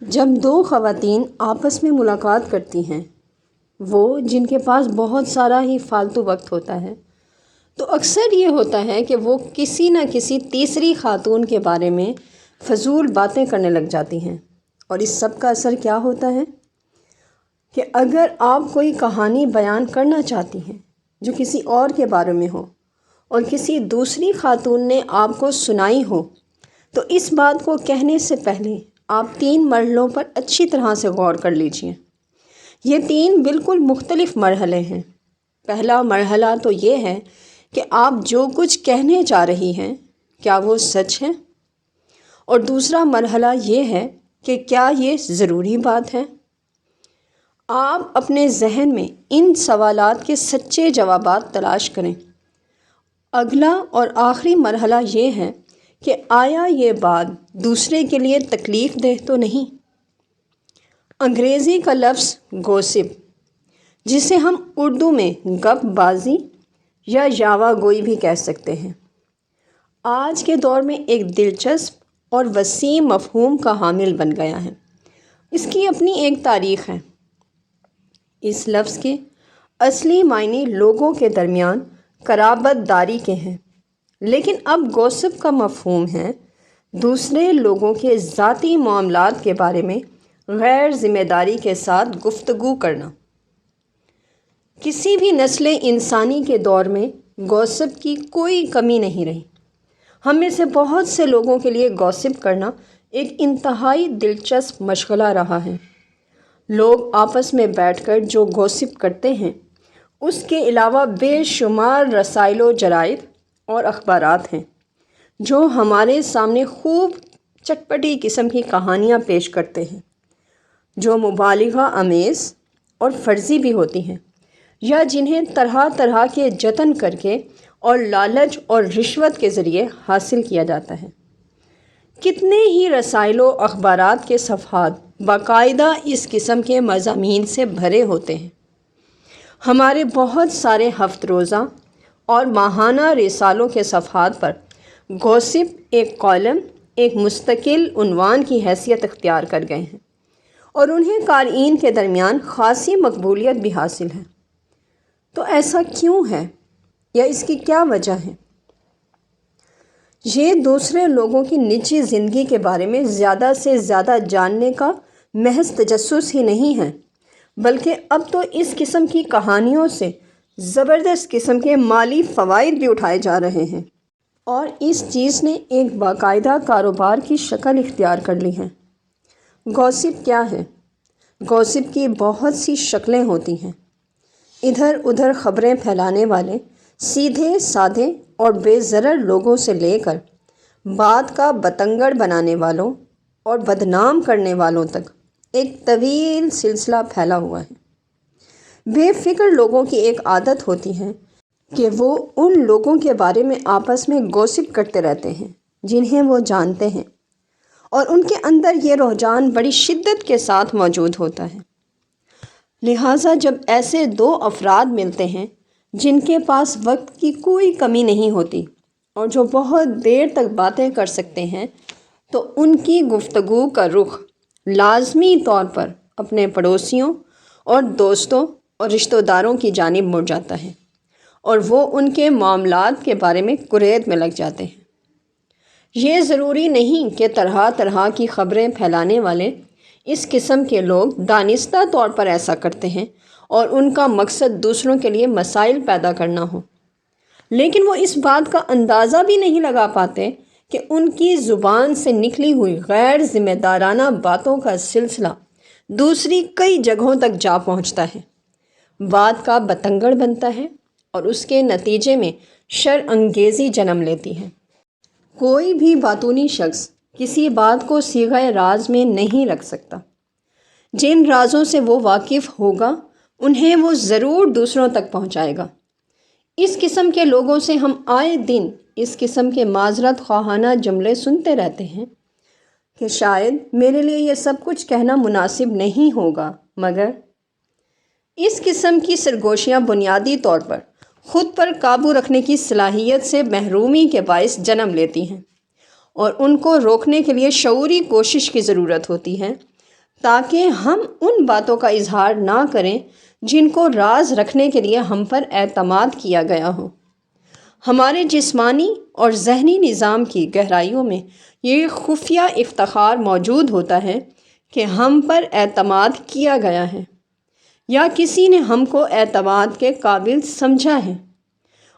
جب دو خواتین آپس میں ملاقات کرتی ہیں، وہ جن کے پاس بہت سارا ہی فالتو وقت ہوتا ہے، تو اکثر یہ ہوتا ہے کہ وہ کسی نہ کسی تیسری خاتون کے بارے میں فضول باتیں کرنے لگ جاتی ہیں۔ اور اس سب کا اثر کیا ہوتا ہے کہ اگر آپ کوئی کہانی بیان کرنا چاہتی ہیں جو کسی اور کے بارے میں ہو اور کسی دوسری خاتون نے آپ کو سنائی ہو، تو اس بات کو کہنے سے پہلے آپ 3 مرحلوں پر اچھی طرح سے غور کر لیجئے۔ یہ 3 بالکل مختلف مرحلے ہیں۔ پہلا مرحلہ تو یہ ہے کہ آپ جو کچھ کہنے جا رہی ہیں کیا وہ سچ ہے، اور دوسرا مرحلہ یہ ہے کہ کیا یہ ضروری بات ہے۔ آپ اپنے ذہن میں ان سوالات کے سچے جوابات تلاش کریں۔ اگلا اور آخری مرحلہ یہ ہے کہ آیا یہ بات دوسرے کے لیے تکلیف دہ تو نہیں۔ انگریزی کا لفظ گوسپ، جسے ہم اردو میں گپ بازی یا یاوہ گوئی بھی کہہ سکتے ہیں، آج کے دور میں ایک دلچسپ اور وسیع مفہوم کا حامل بن گیا ہے۔ اس کی اپنی ایک تاریخ ہے۔ اس لفظ کے اصلی معنی لوگوں کے درمیان قرابت داری کے ہیں، لیکن اب گوسپ کا مفہوم ہے دوسرے لوگوں کے ذاتی معاملات کے بارے میں غیر ذمہ داری کے ساتھ گفتگو کرنا۔ کسی بھی نسل انسانی کے دور میں گوسپ کی کوئی کمی نہیں رہی۔ ہم میں سے بہت سے لوگوں کے لیے گوسپ کرنا ایک انتہائی دلچسپ مشغلہ رہا ہے۔ لوگ آپس میں بیٹھ کر جو گوسپ کرتے ہیں، اس کے علاوہ بے شمار رسائل و جرائد اور اخبارات ہیں جو ہمارے سامنے خوب چٹپٹی قسم کی کہانیاں پیش کرتے ہیں، جو مبالغہ آمیز اور فرضی بھی ہوتی ہیں، یا جنہیں طرح طرح کے جتن کر کے اور لالچ اور رشوت کے ذریعے حاصل کیا جاتا ہے۔ کتنے ہی رسائل و اخبارات کے صفحات باقاعدہ اس قسم کے مضامین سے بھرے ہوتے ہیں۔ ہمارے بہت سارے ہفت روزہ اور ماہانہ رسالوں کے صفحات پر گوسپ ایک کالم، ایک مستقل عنوان کی حیثیت اختیار کر گئے ہیں، اور انہیں قارئین کے درمیان خاصی مقبولیت بھی حاصل ہے۔ تو ایسا کیوں ہے، یا اس کی کیا وجہ ہے؟ یہ دوسرے لوگوں کی نجی زندگی کے بارے میں زیادہ سے زیادہ جاننے کا محض تجسس ہی نہیں ہے، بلکہ اب تو اس قسم کی کہانیوں سے زبردست قسم کے مالی فوائد بھی اٹھائے جا رہے ہیں، اور اس چیز نے ایک باقاعدہ کاروبار کی شکل اختیار کر لی ہے۔ گوسپ کیا ہے؟ گوسپ کی بہت سی شکلیں ہوتی ہیں۔ ادھر ادھر خبریں پھیلانے والے سیدھے سادھے اور بے ضرر لوگوں سے لے کر بات کا بتنگڑ بنانے والوں اور بدنام کرنے والوں تک ایک طویل سلسلہ پھیلا ہوا ہے۔ بے فکر لوگوں کی ایک عادت ہوتی ہے کہ وہ ان لوگوں کے بارے میں آپس میں گوسپ کرتے رہتے ہیں جنہیں وہ جانتے ہیں، اور ان کے اندر یہ رجحان بڑی شدت کے ساتھ موجود ہوتا ہے۔ لہٰذا جب ایسے 2 افراد ملتے ہیں جن کے پاس وقت کی کوئی کمی نہیں ہوتی اور جو بہت دیر تک باتیں کر سکتے ہیں، تو ان کی گفتگو کا رخ لازمی طور پر اپنے پڑوسیوں اور دوستوں اور رشتہ داروں کی جانب مڑ جاتا ہے، اور وہ ان کے معاملات کے بارے میں قریت میں لگ جاتے ہیں۔ یہ ضروری نہیں کہ طرح طرح کی خبریں پھیلانے والے اس قسم کے لوگ دانستہ طور پر ایسا کرتے ہیں اور ان کا مقصد دوسروں کے لیے مسائل پیدا کرنا ہو، لیکن وہ اس بات کا اندازہ بھی نہیں لگا پاتے کہ ان کی زبان سے نکلی ہوئی غیر ذمہ دارانہ باتوں کا سلسلہ دوسری کئی جگہوں تک جا پہنچتا ہے، بات کا بتنگڑ بنتا ہے، اور اس کے نتیجے میں شر انگیزی جنم لیتی ہے۔ کوئی بھی باطنی شخص کسی بات کو صیغہ راز میں نہیں رکھ سکتا۔ جن رازوں سے وہ واقف ہوگا انہیں وہ ضرور دوسروں تک پہنچائے گا۔ اس قسم کے لوگوں سے ہم آئے دن اس قسم کے معذرت خواہانہ جملے سنتے رہتے ہیں کہ شاید میرے لیے یہ سب کچھ کہنا مناسب نہیں ہوگا، مگر اس قسم کی سرگوشیاں بنیادی طور پر خود پر قابو رکھنے کی صلاحیت سے محرومی کے باعث جنم لیتی ہیں، اور ان کو روکنے کے لیے شعوری کوشش کی ضرورت ہوتی ہے تاکہ ہم ان باتوں کا اظہار نہ کریں جن کو راز رکھنے کے لیے ہم پر اعتماد کیا گیا ہو۔ ہمارے جسمانی اور ذہنی نظام کی گہرائیوں میں یہ خفیہ افتخار موجود ہوتا ہے کہ ہم پر اعتماد کیا گیا ہے، یا کسی نے ہم کو اعتماد کے قابل سمجھا ہے،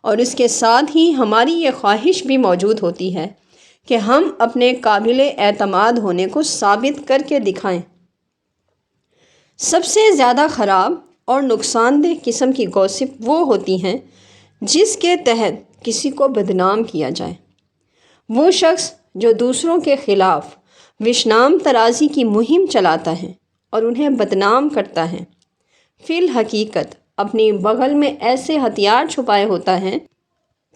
اور اس کے ساتھ ہی ہماری یہ خواہش بھی موجود ہوتی ہے کہ ہم اپنے قابل اعتماد ہونے کو ثابت کر کے دکھائیں۔ سب سے زیادہ خراب اور نقصان دہ قسم کی گوسپ وہ ہوتی ہیں جس کے تحت کسی کو بدنام کیا جائے۔ وہ شخص جو دوسروں کے خلاف وشنام ترازی کی مہم چلاتا ہے اور انہیں بدنام کرتا ہے، فی الحقیقت اپنی بغل میں ایسے ہتھیار چھپائے ہوتا ہے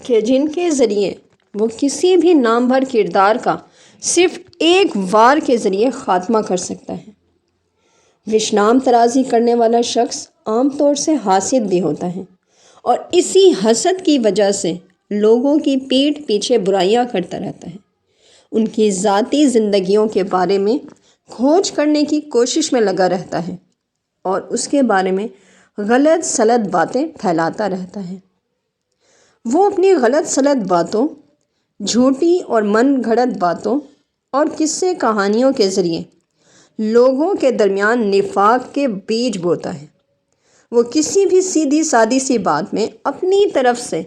کہ جن کے ذریعے وہ کسی بھی نامور کردار کا صرف ایک وار کے ذریعے خاتمہ کر سکتا ہے۔ وشنام ترازی کرنے والا شخص عام طور سے حاسد بھی ہوتا ہے، اور اسی حسد کی وجہ سے لوگوں کی پیٹھ پیچھے برائیاں کرتا رہتا ہے، ان کی ذاتی زندگیوں کے بارے میں کھوج کرنے کی کوشش میں لگا رہتا ہے اور اس کے بارے میں غلط سلط باتیں پھیلاتا رہتا ہے۔ وہ اپنی غلط سلط باتوں، جھوٹی اور من گھڑت باتوں اور قصے کہانیوں کے ذریعے لوگوں کے درمیان نفاق کے بیج بوتا ہے۔ وہ کسی بھی سیدھی سادی سی بات میں اپنی طرف سے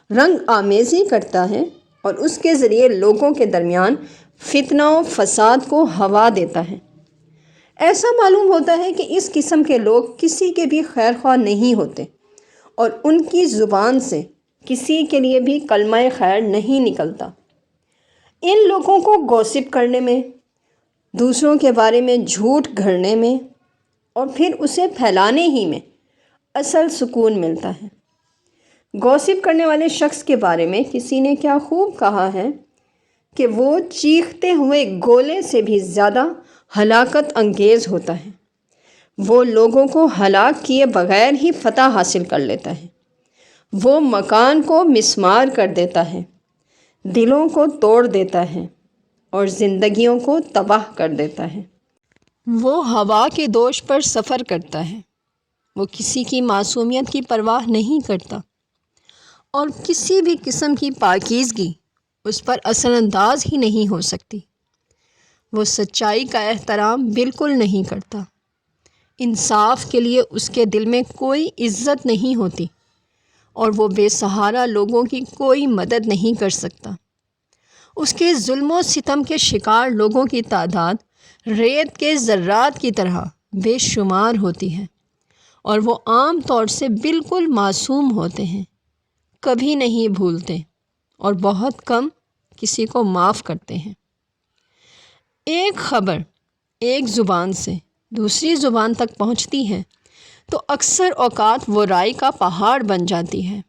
رنگ آمیزی کرتا ہے اور اس کے ذریعے لوگوں کے درمیان فتنہ و فساد کو ہوا دیتا ہے۔ ایسا معلوم ہوتا ہے کہ اس قسم کے لوگ کسی کے بھی خیر خواہ نہیں ہوتے، اور ان کی زبان سے کسی کے لیے بھی کلمہ خیر نہیں نکلتا۔ ان لوگوں کو گوسپ کرنے میں، دوسروں کے بارے میں جھوٹ گھڑنے میں اور پھر اسے پھیلانے ہی میں اصل سکون ملتا ہے۔ گوسپ کرنے والے شخص کے بارے میں کسی نے کیا خوب کہا ہے کہ وہ چیختے ہوئے گولے سے بھی زیادہ ہلاکت انگیز ہوتا ہے۔ وہ لوگوں کو ہلاک کیے بغیر ہی فتح حاصل کر لیتا ہے۔ وہ مکان کو مسمار کر دیتا ہے، دلوں کو توڑ دیتا ہے اور زندگیوں کو تباہ کر دیتا ہے۔ وہ ہوا کے دوش پر سفر کرتا ہے، وہ کسی کی معصومیت کی پرواہ نہیں کرتا، اور کسی بھی قسم کی پاکیزگی اس پر اثر انداز ہی نہیں ہو سکتی۔ وہ سچائی کا احترام بالکل نہیں کرتا، انصاف کے لیے اس کے دل میں کوئی عزت نہیں ہوتی، اور وہ بے سہارا لوگوں کی کوئی مدد نہیں کر سکتا۔ اس کے ظلم و ستم کے شکار لوگوں کی تعداد ریت کے ذرات کی طرح بے شمار ہوتی ہے، اور وہ عام طور سے بالکل معصوم ہوتے ہیں، کبھی نہیں بھولتے اور بہت کم کسی کو معاف کرتے ہیں۔ ایک خبر ایک زبان سے دوسری زبان تک پہنچتی ہے تو اکثر اوقات وہ رائی کا پہاڑ بن جاتی ہے۔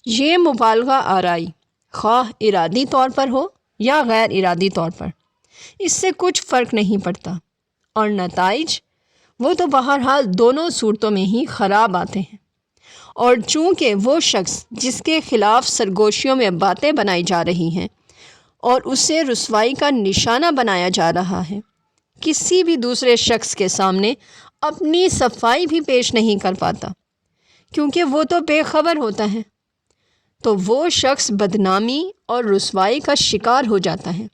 یہ مبالغہ آرائی، خواہ ارادی طور پر ہو یا غیر ارادی طور پر، اس سے کچھ فرق نہیں پڑتا، اور نتائج وہ تو بہرحال دونوں صورتوں میں ہی خراب آتے ہیں۔ اور چونکہ وہ شخص جس کے خلاف سرگوشیوں میں باتیں بنائی جا رہی ہیں اور اسے رسوائی کا نشانہ بنایا جا رہا ہے، کسی بھی دوسرے شخص کے سامنے اپنی صفائی بھی پیش نہیں کر پاتا، کیونکہ وہ تو بے خبر ہوتا ہے، تو وہ شخص بدنامی اور رسوائی کا شکار ہو جاتا ہے،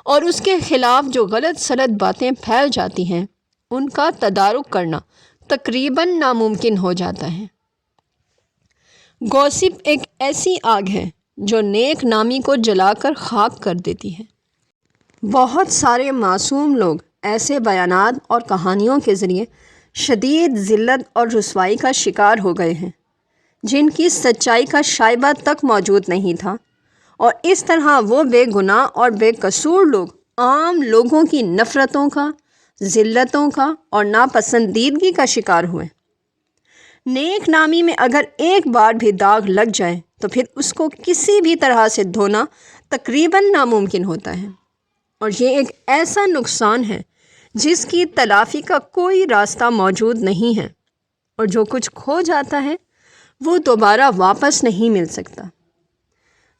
اور اس کے خلاف جو غلط سلط باتیں پھیل جاتی ہیں ان کا تدارک کرنا تقریباً ناممکن ہو جاتا ہے۔ گوسپ ایک ایسی آگ ہے جو نیک نامی کو جلا کر خاک کر دیتی ہے۔ بہت سارے معصوم لوگ ایسے بیانات اور کہانیوں کے ذریعے شدید ذلت اور رسوائی کا شکار ہو گئے ہیں جن کی سچائی کا شائبہ تک موجود نہیں تھا، اور اس طرح وہ بے گناہ اور بے قصور لوگ عام لوگوں کی نفرتوں کا، ذلتوں کا اور ناپسندیدگی کا شکار ہوئے۔ نیک نامی میں اگر ایک بار بھی داغ لگ جائے تو پھر اس کو کسی بھی طرح سے دھونا تقریباً ناممکن ہوتا ہے، اور یہ ایک ایسا نقصان ہے جس کی تلافی کا کوئی راستہ موجود نہیں ہے، اور جو کچھ کھو جاتا ہے وہ دوبارہ واپس نہیں مل سکتا۔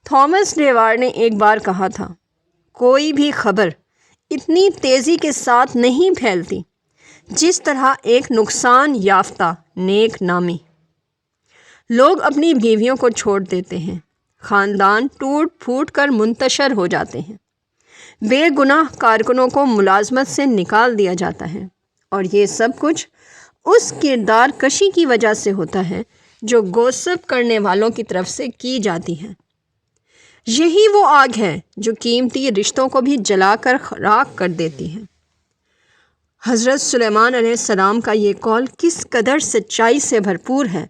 تھامس ڈیوار نے ایک بار کہا تھا، کوئی بھی خبر اتنی تیزی کے ساتھ نہیں پھیلتی جس طرح ایک نقصان یافتہ نیک نامی لوگ اپنی بیویوں کو چھوڑ دیتے ہیں، خاندان ٹوٹ پھوٹ کر منتشر ہو جاتے ہیں، بے گناہ کارکنوں کو ملازمت سے نکال دیا جاتا ہے، اور یہ سب کچھ اس کردار کشی کی وجہ سے ہوتا ہے جو گوسپ کرنے والوں کی طرف سے کی جاتی ہے۔ یہی وہ آگ ہے جو قیمتی رشتوں کو بھی جلا کر راکھ کر دیتی ہے۔ حضرت سلیمان علیہ السلام کا یہ قول کس قدر سچائی سے بھرپور ہے،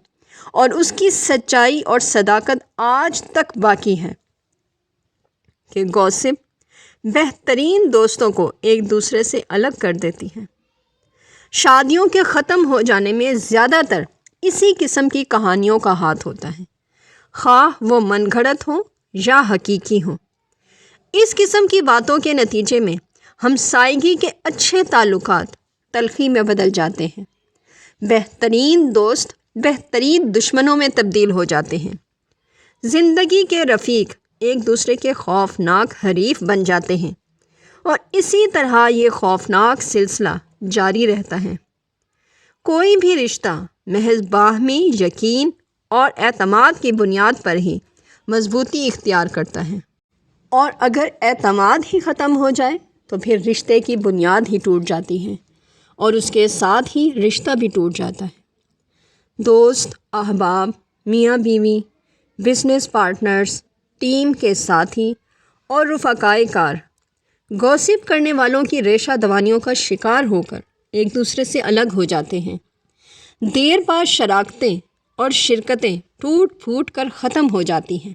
اور اس کی سچائی اور صداقت آج تک باقی ہے کہ گوسپ بہترین دوستوں کو ایک دوسرے سے الگ کر دیتی ہے۔ شادیوں کے ختم ہو جانے میں زیادہ تر اسی قسم کی کہانیوں کا ہاتھ ہوتا ہے، خواہ وہ من گھڑت ہوں یا حقیقی ہوں۔ اس قسم کی باتوں کے نتیجے میں ہم سائیگی کے اچھے تعلقات تلخی میں بدل جاتے ہیں، بہترین دوست بہترین دشمنوں میں تبدیل ہو جاتے ہیں، زندگی کے رفیق ایک دوسرے کے خوفناک حریف بن جاتے ہیں، اور اسی طرح یہ خوفناک سلسلہ جاری رہتا ہے۔ کوئی بھی رشتہ محض باہمی یقین اور اعتماد کی بنیاد پر ہی مضبوطی اختیار کرتا ہے، اور اگر اعتماد ہی ختم ہو جائے تو پھر رشتے کی بنیاد ہی ٹوٹ جاتی ہے، اور اس کے ساتھ ہی رشتہ بھی ٹوٹ جاتا ہے۔ دوست، احباب، میاں بیوی، بزنس پارٹنرز، ٹیم کے ساتھی اور رفقائے کار گوسپ کرنے والوں کی ریشہ دوانیوں کا شکار ہو کر ایک دوسرے سے الگ ہو جاتے ہیں۔ دیر بعد شراکتیں اور شرکتیں ٹوٹ پھوٹ کر ختم ہو جاتی ہیں۔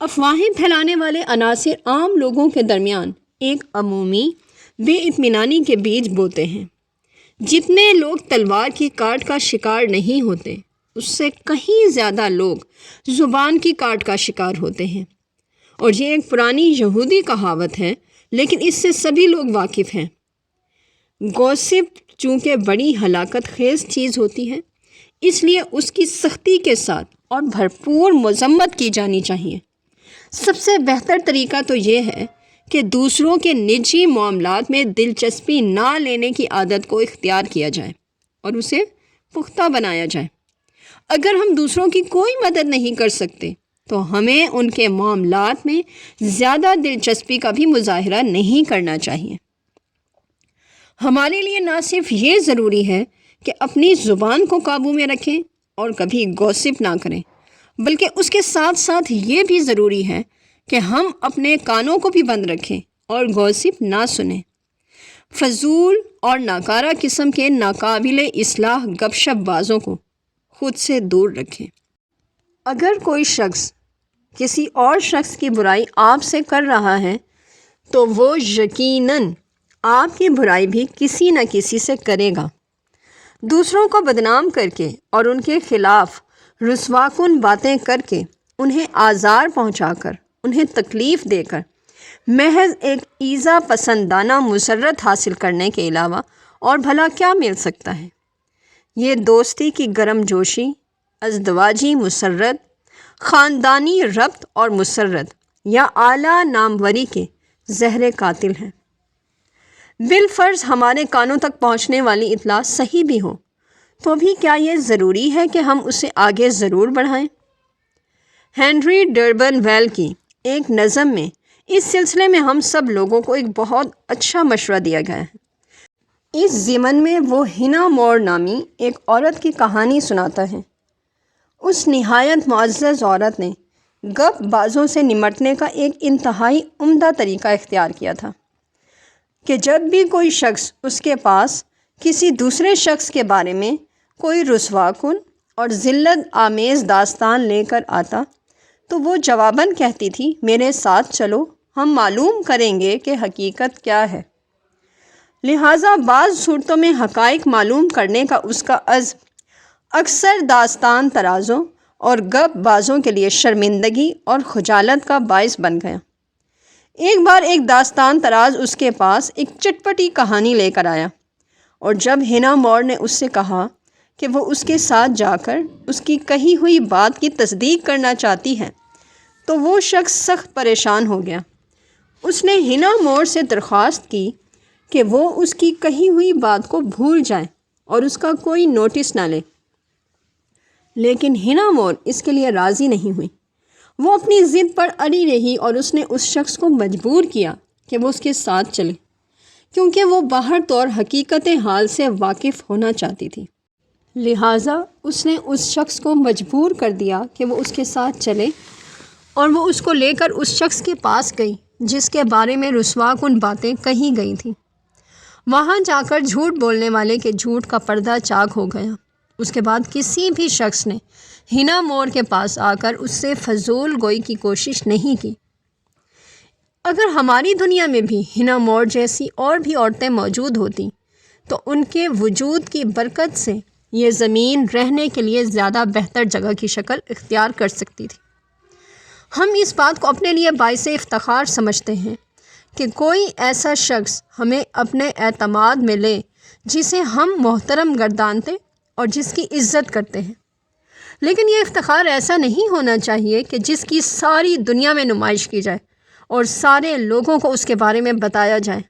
افواہیں پھیلانے والے عناصر عام لوگوں کے درمیان ایک عمومی بے اطمینانی کے بیج بوتے ہیں۔ جتنے لوگ تلوار کی کاٹ کا شکار نہیں ہوتے، اس سے کہیں زیادہ لوگ زبان کی کاٹ کا شکار ہوتے ہیں، اور یہ ایک پرانی یہودی کہاوت ہے، لیکن اس سے سبھی لوگ واقف ہیں۔ گوسپ چونکہ بڑی ہلاکت خیز چیز ہوتی ہے، اس لیے اس کی سختی کے ساتھ اور بھرپور مذمت کی جانی چاہیے۔ سب سے بہتر طریقہ تو یہ ہے کہ دوسروں کے نجی معاملات میں دلچسپی نہ لینے کی عادت کو اختیار کیا جائے اور اسے پختہ بنایا جائے۔ اگر ہم دوسروں کی کوئی مدد نہیں کر سکتے تو ہمیں ان کے معاملات میں زیادہ دلچسپی کا بھی مظاہرہ نہیں کرنا چاہیے۔ ہمارے لیے نہ صرف یہ ضروری ہے کہ اپنی زبان کو قابو میں رکھیں اور کبھی گوسپ نہ کریں، بلکہ اس کے ساتھ ساتھ یہ بھی ضروری ہے کہ ہم اپنے کانوں کو بھی بند رکھیں اور گوسپ نہ سنیں۔ فضول اور ناکارہ قسم کے ناقابل اصلاح گپ شپ بازوں کو خود سے دور رکھیں۔ اگر کوئی شخص کسی اور شخص کی برائی آپ سے کر رہا ہے تو وہ یقیناً آپ کی برائی بھی کسی نہ کسی سے کرے گا۔ دوسروں کو بدنام کر کے اور ان کے خلاف رسوا کن باتیں کر کے، انہیں آزار پہنچا کر، انہیں تکلیف دے کر، محض ایک ایذا پسندانہ مسرت حاصل کرنے کے علاوہ اور بھلا کیا مل سکتا ہے؟ یہ دوستی کی گرم جوشی، ازدواجی مسرت، خاندانی ربط اور مسرت یا اعلیٰ ناموری کے زہر قاتل ہیں۔ بالفرض ہمارے کانوں تک پہنچنے والی اطلاع صحیح بھی ہو، تو بھی کیا یہ ضروری ہے کہ ہم اسے آگے ضرور بڑھائیں؟ ہنری ڈربن ویل کی ایک نظم میں اس سلسلے میں ہم سب لوگوں کو ایک بہت اچھا مشورہ دیا گیا ہے۔ اس ضمن میں وہ ہنا مور نامی ایک عورت کی کہانی سناتا ہے۔ اس نہایت معزز عورت نے گپ بازوں سے نمٹنے کا ایک انتہائی عمدہ طریقہ اختیار کیا تھا کہ جب بھی کوئی شخص اس کے پاس کسی دوسرے شخص کے بارے میں کوئی رسوا کن اور ذلت آمیز داستان لے کر آتا تو وہ جواباً کہتی تھی، میرے ساتھ چلو، ہم معلوم کریں گے کہ حقیقت کیا ہے۔ لہٰذا بعض صورتوں میں حقائق معلوم کرنے کا اس کا عزم اکثر داستان ترازوں اور گپ بازوں کے لیے شرمندگی اور خجالت کا باعث بن گیا۔ ایک بار ایک داستان تراز اس کے پاس ایک چٹپٹی کہانی لے کر آیا، اور جب ہنا مور نے اس سے کہا کہ وہ اس کے ساتھ جا کر اس کی کہی ہوئی بات کی تصدیق کرنا چاہتی ہے تو وہ شخص سخت پریشان ہو گیا۔ اس نے ہنا مور سے درخواست کی کہ وہ اس کی کہی ہوئی بات کو بھول جائے اور اس کا کوئی نوٹس نہ لے۔ لیکن ہنا مور اس کے لیے راضی نہیں ہوئی۔ وہ اپنی ضد پر اڑی رہی اور اس نے اس شخص کو مجبور کیا کہ وہ اس کے ساتھ چلے، کیونکہ وہ باہر طور حقیقت حال سے واقف ہونا چاہتی تھی۔ لہٰذا اس نے اس شخص کو مجبور کر دیا کہ وہ اس کے ساتھ چلے، اور وہ اس کو لے کر اس شخص کے پاس گئی جس کے بارے میں رسوا کن باتیں کہی گئی تھیں۔ وہاں جا کر جھوٹ بولنے والے کے جھوٹ کا پردہ چاک ہو گیا۔ اس کے بعد کسی بھی شخص نے ہنا مور کے پاس آ کر اس سے فضول گوئی کی کوشش نہیں کی۔ اگر ہماری دنیا میں بھی ہنا مور جیسی اور بھی عورتیں موجود ہوتیں تو ان کے وجود کی برکت سے یہ زمین رہنے کے لیے زیادہ بہتر جگہ کی شکل اختیار کر سکتی تھی۔ ہم اس بات کو اپنے لیے باعث افتخار سمجھتے ہیں کہ کوئی ایسا شخص ہمیں اپنے اعتماد میں لے جسے ہم محترم گردانتے اور جس کی عزت کرتے ہیں، لیکن یہ افتخار ایسا نہیں ہونا چاہیے کہ جس کی ساری دنیا میں نمائش کی جائے اور سارے لوگوں کو اس کے بارے میں بتایا جائے،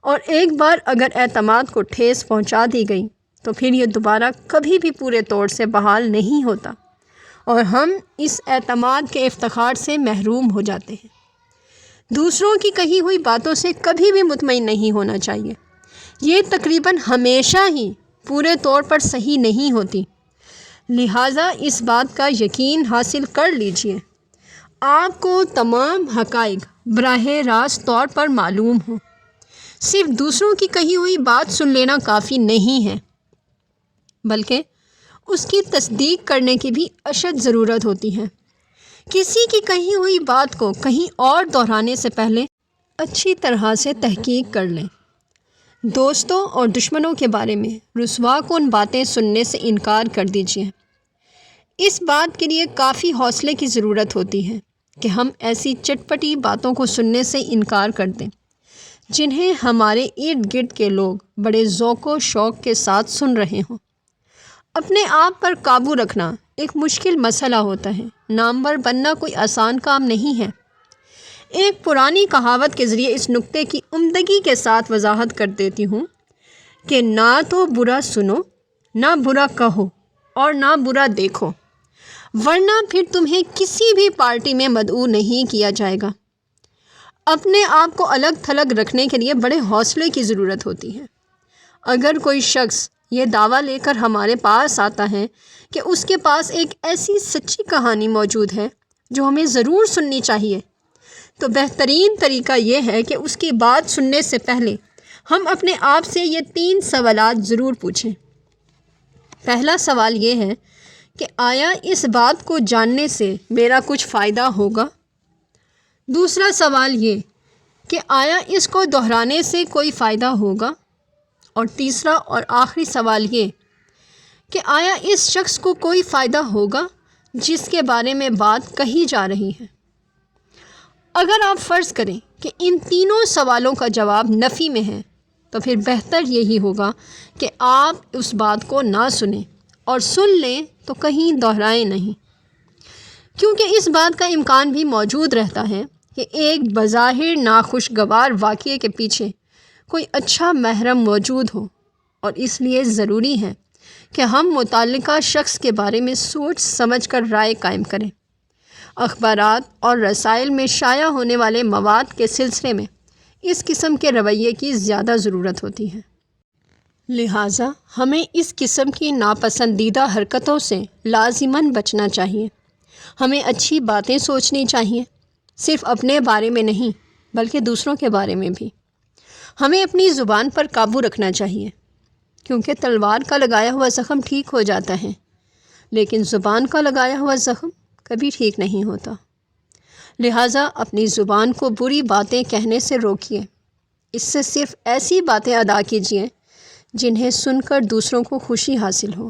اور ایک بار اگر اعتماد کو ٹھیس پہنچا دی گئی تو پھر یہ دوبارہ کبھی بھی پورے طور سے بحال نہیں ہوتا، اور ہم اس اعتماد کے افتخار سے محروم ہو جاتے ہیں۔ دوسروں کی کہی ہوئی باتوں سے کبھی بھی مطمئن نہیں ہونا چاہیے۔ یہ تقریباً ہمیشہ ہی پورے طور پر صحیح نہیں ہوتی، لہٰذا اس بات کا یقین حاصل کر لیجئے آپ کو تمام حقائق براہ راست طور پر معلوم ہوں۔ صرف دوسروں کی کہی ہوئی بات سن لینا کافی نہیں ہے، بلکہ اس کی تصدیق کرنے کی بھی اشد ضرورت ہوتی ہے۔ کسی کی کہی ہوئی بات کو کہیں اور دہرانے سے پہلے اچھی طرح سے تحقیق کر لیں۔ دوستوں اور دشمنوں کے بارے میں رسوا کن باتیں سننے سے انکار کر دیجیے۔ اس بات کے لیے کافی حوصلے کی ضرورت ہوتی ہے کہ ہم ایسی چٹپٹی باتوں کو سننے سے انکار کر دیں جنہیں ہمارے ارد گرد کے لوگ بڑے ذوق و شوق کے ساتھ سن رہے ہوں۔ اپنے آپ پر قابو رکھنا ایک مشکل مسئلہ ہوتا ہے، نامور بننا کوئی آسان کام نہیں ہے۔ ایک پرانی کہاوت کے ذریعے اس نکتے کی عمدگی کے ساتھ وضاحت کر دیتی ہوں کہ نہ تو برا سنو، نہ برا کہو اور نہ برا دیکھو، ورنہ پھر تمہیں کسی بھی پارٹی میں مدعو نہیں کیا جائے گا۔ اپنے آپ کو الگ تھلگ رکھنے کے لیے بڑے حوصلے کی ضرورت ہوتی ہے۔ اگر کوئی شخص یہ دعویٰ لے کر ہمارے پاس آتا ہے کہ اس کے پاس ایک ایسی سچی کہانی موجود ہے جو ہمیں ضرور سننی چاہیے، تو بہترین طریقہ یہ ہے کہ اس کی بات سننے سے پہلے ہم اپنے آپ سے یہ 3 سوالات ضرور پوچھیں۔ پہلا سوال یہ ہے کہ آیا اس بات کو جاننے سے میرا کچھ فائدہ ہوگا؟ دوسرا سوال یہ کہ آیا اس کو دہرانے سے کوئی فائدہ ہوگا؟ اور تیسرا اور آخری سوال یہ کہ آیا اس شخص کو کوئی فائدہ ہوگا جس کے بارے میں بات کہی جا رہی ہے؟ اگر آپ فرض کریں کہ ان تینوں سوالوں کا جواب نفی میں ہے تو پھر بہتر یہی ہوگا کہ آپ اس بات کو نہ سنیں، اور سن لیں تو کہیں دہرائیں نہیں، کیونکہ اس بات کا امکان بھی موجود رہتا ہے کہ ایک بظاہر ناخوشگوار واقعے کے پیچھے کوئی اچھا محرم موجود ہو، اور اس لیے ضروری ہے کہ ہم متعلقہ شخص کے بارے میں سوچ سمجھ کر رائے قائم کریں۔ اخبارات اور رسائل میں شائع ہونے والے مواد کے سلسلے میں اس قسم کے رویے کی زیادہ ضرورت ہوتی ہے، لہٰذا ہمیں اس قسم کی ناپسندیدہ حرکتوں سے لازماً بچنا چاہیے۔ ہمیں اچھی باتیں سوچنی چاہیے، صرف اپنے بارے میں نہیں بلکہ دوسروں کے بارے میں بھی۔ ہمیں اپنی زبان پر قابو رکھنا چاہیے، کیونکہ تلوار کا لگایا ہوا زخم ٹھیک ہو جاتا ہے، لیکن زبان کا لگایا ہوا زخم کبھی ٹھیک نہیں ہوتا۔ لہٰذا اپنی زبان کو بری باتیں کہنے سے روکیے، اس سے صرف ایسی باتیں ادا کیجیے جنہیں سن کر دوسروں کو خوشی حاصل ہو۔